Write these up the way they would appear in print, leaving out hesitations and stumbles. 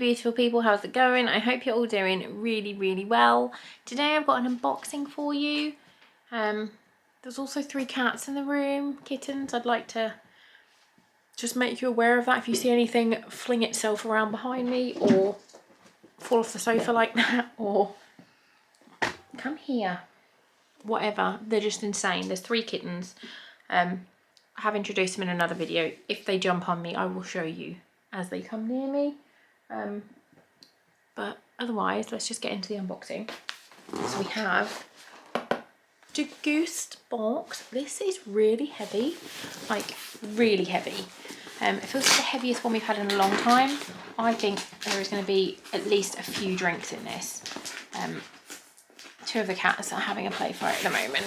beautiful people, how's it going? I hope you're all doing really, really well. Today I've got an unboxing for you. There's also 3 cats in the room, kittens. I'd like to just make you aware of that. If you see anything fling itself around behind me or fall off the sofa like that, or come here, whatever, they're just insane. There's 3 kittens. I have introduced them in another video. If they jump on me, I will show you as they come near me. But otherwise, let's just get into the unboxing. So we have Degustabox. This is really heavy, like really heavy. It feels like the heaviest one we've had in a long time. I think there is going to be at least a few drinks in this. 2 of the cats are having a play fight at the moment.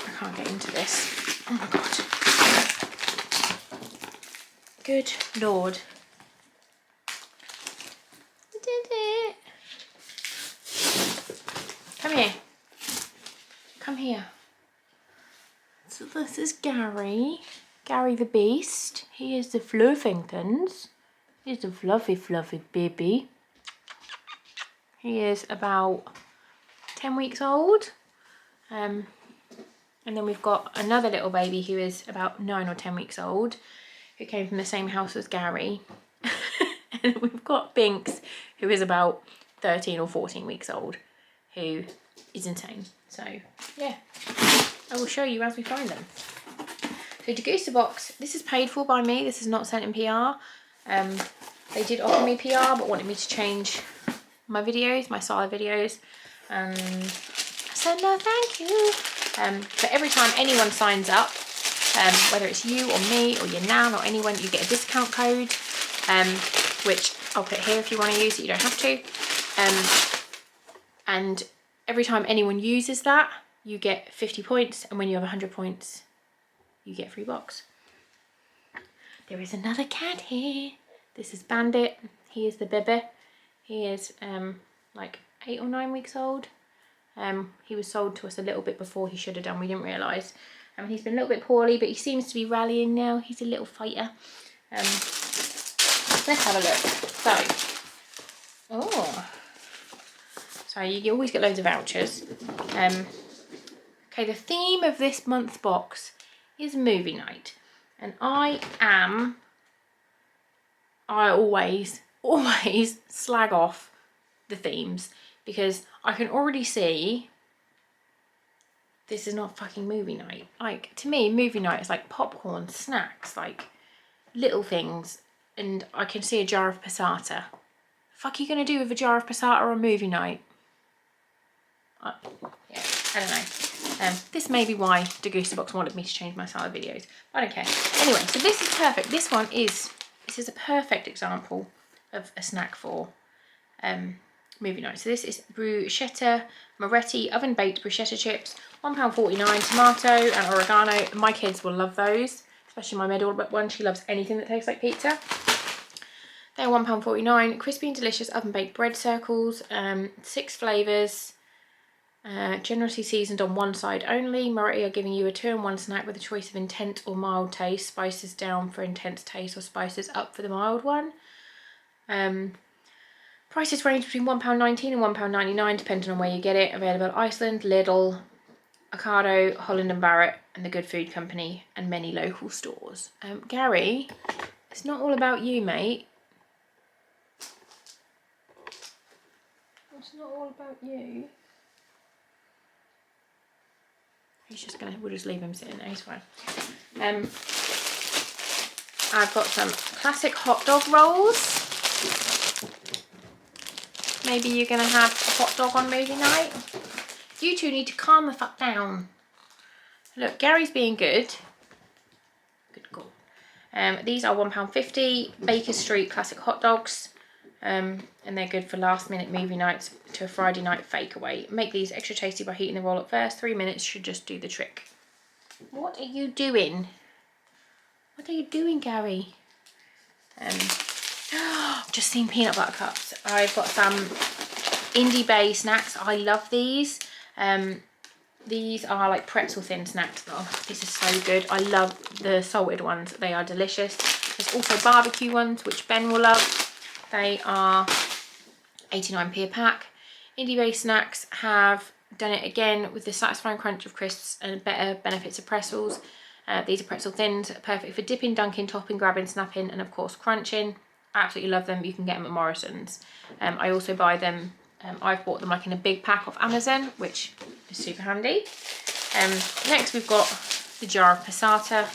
I can't get into this. Oh my god. Good lord. I did it. Come here. Come here. So this is Gary. Gary the Beast. He is the Fluffingtons. He's a fluffy, fluffy baby. He is about 10 weeks old. And then we've got another little baby who is about 9 or 10 weeks old, who came from the same house as Gary. And we've got Binks, who is about 13 or 14 weeks old, who is insane. So yeah, I will show you as we find them. So Degustabox, this is paid for by me. This is not sent in PR. They did offer me PR, but wanted me to change my videos, my style of videos. And I said no, thank you. But every time anyone signs up, whether it's you or me or your nan or anyone, you get a discount code, which I'll put here if you want to use it. You don't have to. And every time anyone uses that, you get 50 points, and when you have 100 points, you get a free box. There is another cat here. This is Bandit. He is the baby. He is like 8 or 9 weeks old. He was sold to us a little bit before he should have done. We didn't realise. He's been a little bit poorly, but he seems to be rallying now. He's a little fighter. Let's have a look. So you always get loads of vouchers. Okay, the theme of this month's box is movie night, and I always slag off the themes, because I can already see this is not fucking movie night. Like, to me, movie night is like popcorn, snacks, like little things, and I can see a jar of Passata. Fuck are you gonna do with a jar of Passata on movie night? Yeah, I don't know. This may be why Degustabox wanted me to change my style of videos. I don't care. Anyway, so this is perfect. This is a perfect example of a snack for movie night. So this is bruschetta Moretti oven baked bruschetta chips, £1.49, tomato and oregano. My kids will love those, especially my middle one. She loves anything that tastes like pizza. They're £1.49. Crispy and delicious oven baked bread circles, 6 flavours, generously seasoned on one side only. Moretti are giving you a 2-in-1 snack with a choice of intense or mild taste. Spices down for intense taste or spices up for the mild one. Prices range between £1.19 and £1.99 depending on where you get it. Available at Iceland, Lidl, Ocado, Holland and Barrett and the Good Food Company and many local stores. Gary, it's not all about you, mate. It's not all about you. We'll just leave him sitting there, he's fine. I've got some classic hot dog rolls. Maybe you're gonna have a hot dog on movie night. You two need to calm the fuck down. Look, Gary's being good. Good call. These are £1.50, Baker Street classic hot dogs. And they're good for last minute movie nights to a Friday night fake away. Make these extra tasty by heating the roll up first. 3 minutes should just do the trick. What are you doing? What are you doing, Gary? Just seen peanut butter cups. I've got some Indie Bay snacks. I love these. These are like pretzel thin snacks. Oh, this is so good. I love the salted ones. They are delicious. There's also barbecue ones, which Ben will love. They are 89p a pack. Indie based snacks have done it again with the satisfying crunch of crisps and better benefits of pretzels. These are pretzel thins, perfect for dipping, dunking, topping, grabbing, snapping, and of course crunching. I absolutely love them. You can get them at Morrison's. I also buy them, I've bought them like in a big pack off Amazon, which is super handy. Next we've got the jar of Passata.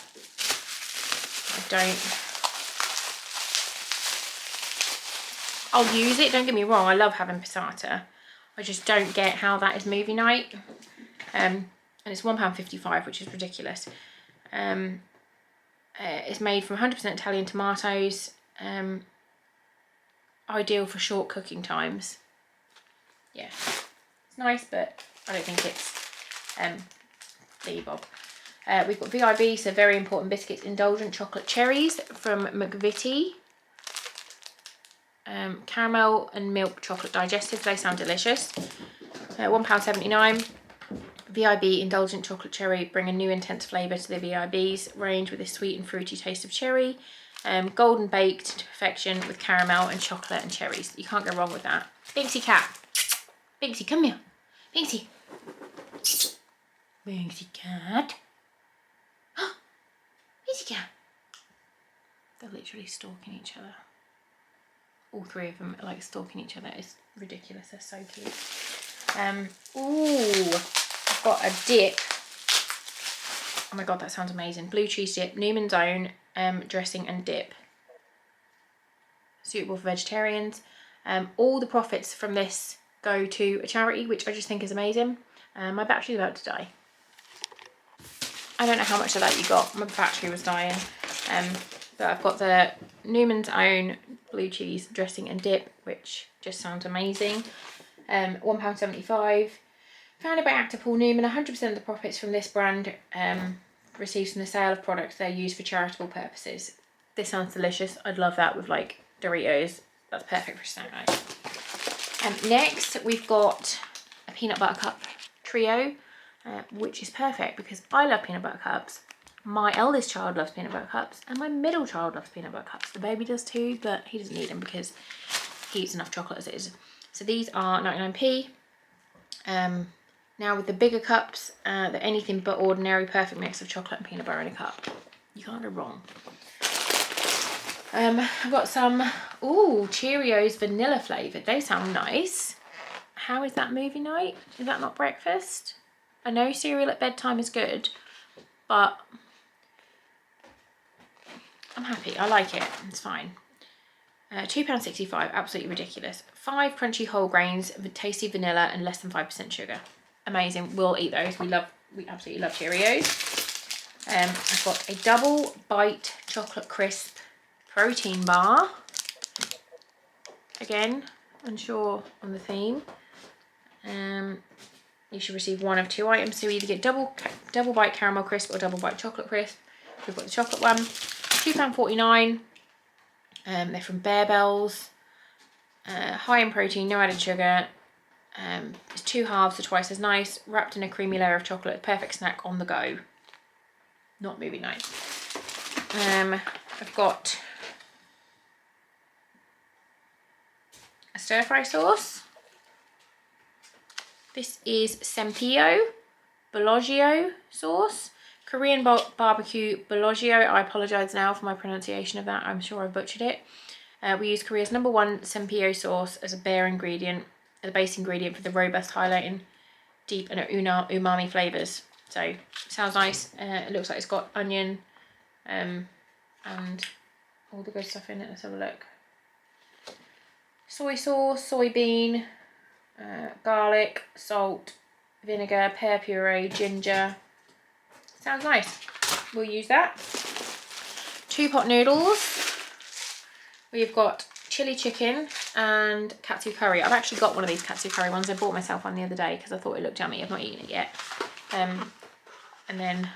I'll use it, don't get me wrong, I love having Passata. I just don't get how that is movie night. And it's £1.55, which is ridiculous. It's made from 100% Italian tomatoes. Ideal for short cooking times. Yeah, it's nice, but I don't think it's Bob. We've got VIB, so very important biscuits, indulgent chocolate cherries from McVitie. Caramel and milk chocolate digestive, they sound delicious. £1.79. VIB indulgent chocolate cherry, bring a new intense flavour to the VIB's range with a sweet and fruity taste of cherry. Golden baked to perfection with caramel and chocolate and cherries. You can't go wrong with that. Binksy cat. Binksy, come here. Binksy. Binksy cat. Binksy cat. They're literally stalking each other. All three of them are like stalking each other. It's ridiculous. They're so cute. Ooh, I've got a dip. Oh my god, that sounds amazing. Blue cheese dip, Newman's Own dressing and dip. Suitable for vegetarians. All the profits from this go to a charity, which I just think is amazing. My battery's about to die. I don't know how much of that you got. My battery was dying. But I've got the Newman's Own blue cheese dressing and dip, which just sounds amazing. £1.75. Founded by actor Paul Newman, 100% of the profits from this brand received from the sale of products they're used for charitable purposes. This sounds delicious. I'd love that with like Doritos. That's perfect for snack night. Next, we've got a peanut butter cup trio, which is perfect because I love peanut butter cups. My eldest child loves peanut butter cups and my middle child loves peanut butter cups. The baby does too, but he doesn't need them because he eats enough chocolate as it is. So these are 99p. Now with the bigger cups, they're anything but ordinary, perfect mix of chocolate and peanut butter in a cup. You can't go wrong. I've got some, Cheerios vanilla flavoured. They sound nice. How is that movie night? Is that not breakfast? I know cereal at bedtime is good, but I'm happy. I like it. It's fine. £2.65, absolutely ridiculous. 5 crunchy whole grains with tasty vanilla and less than 5% sugar. Amazing. We'll eat those. We absolutely love Cheerios. I've got a double bite chocolate crisp protein bar. Again, unsure on the theme. You should receive one of 2 items. So you either get double bite caramel crisp or double bite chocolate crisp. We've got the chocolate one. £2.49. They're from Bear Bells. High in protein, no added sugar. It's 2 halves, so twice as nice. Wrapped in a creamy layer of chocolate. Perfect snack on the go. Not movie night. I've got a stir fry sauce. This is Sempio Bellagio sauce. Korean barbecue Bellagio. I apologise now for my pronunciation of that. I'm sure I butchered it. We use Korea's #1 Sempio sauce as a base ingredient for the robust, highlighting deep and umami flavours. So, sounds nice. It looks like it's got onion and all the good stuff in it. Let's have a look. Soy sauce, soybean, garlic, salt, vinegar, pear puree, ginger. Sounds nice. We'll use that. 2 pot noodles. We've got chili chicken and katsu curry. I've actually got one of these katsu curry ones. I bought myself one the other day because I thought it looked yummy. I've not eaten it yet. And then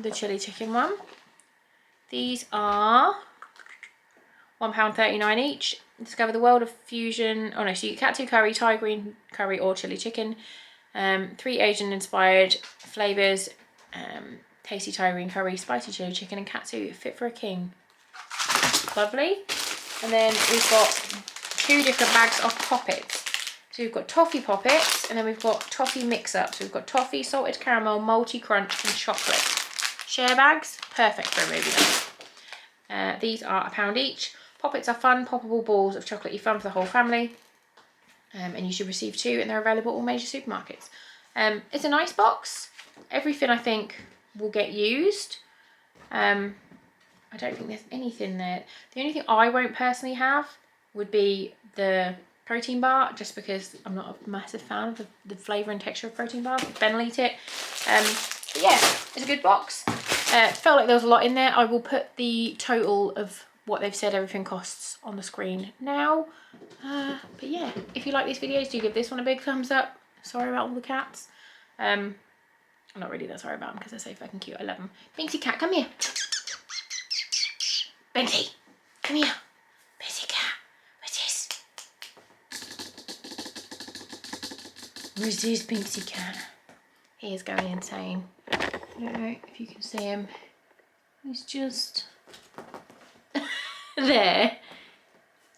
the chili chicken one. These are £1.39 each. Discover the world of fusion. Oh no, so you get katsu curry, Thai green curry or chili chicken. 3 Asian inspired flavours. Tasty Thai green curry, spicy chili chicken and katsu, fit for a king. Lovely. And then we've got 2 different bags of poppets. So we've got toffee poppets, and then we've got toffee mix-up. So we've got toffee, salted caramel, multi crunch, and chocolate. Share bags, perfect for a movie night. These are £1 each. Poppets are fun, poppable balls of chocolatey fun for the whole family. And you should receive 2, and they're available at all major supermarkets. It's a nice box. Everything I think will get used. I don't think there's anything there. The only thing I won't personally have would be the protein bar, just because I'm not a massive fan of the flavour and texture of protein bars. Ben will eat it. But yeah, it's a good box. Felt like there was a lot in there. I will put the total of what they've said everything costs on the screen now. But yeah, if you like these videos, do give this one a big thumbs up. Sorry about all the cats. I'm not really that sorry about them because they're so fucking cute. I love them. Binksy cat, come here. Binksy, come here. Binksy cat, what's this? Where's this Binksy cat? He is going insane. I don't know if you can see him. He's just there.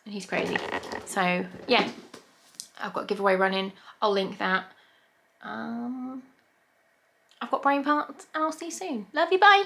And he's crazy. So yeah, I've got a giveaway running. I'll link that. I've got brain parts, and I'll see you soon. Love you, bye.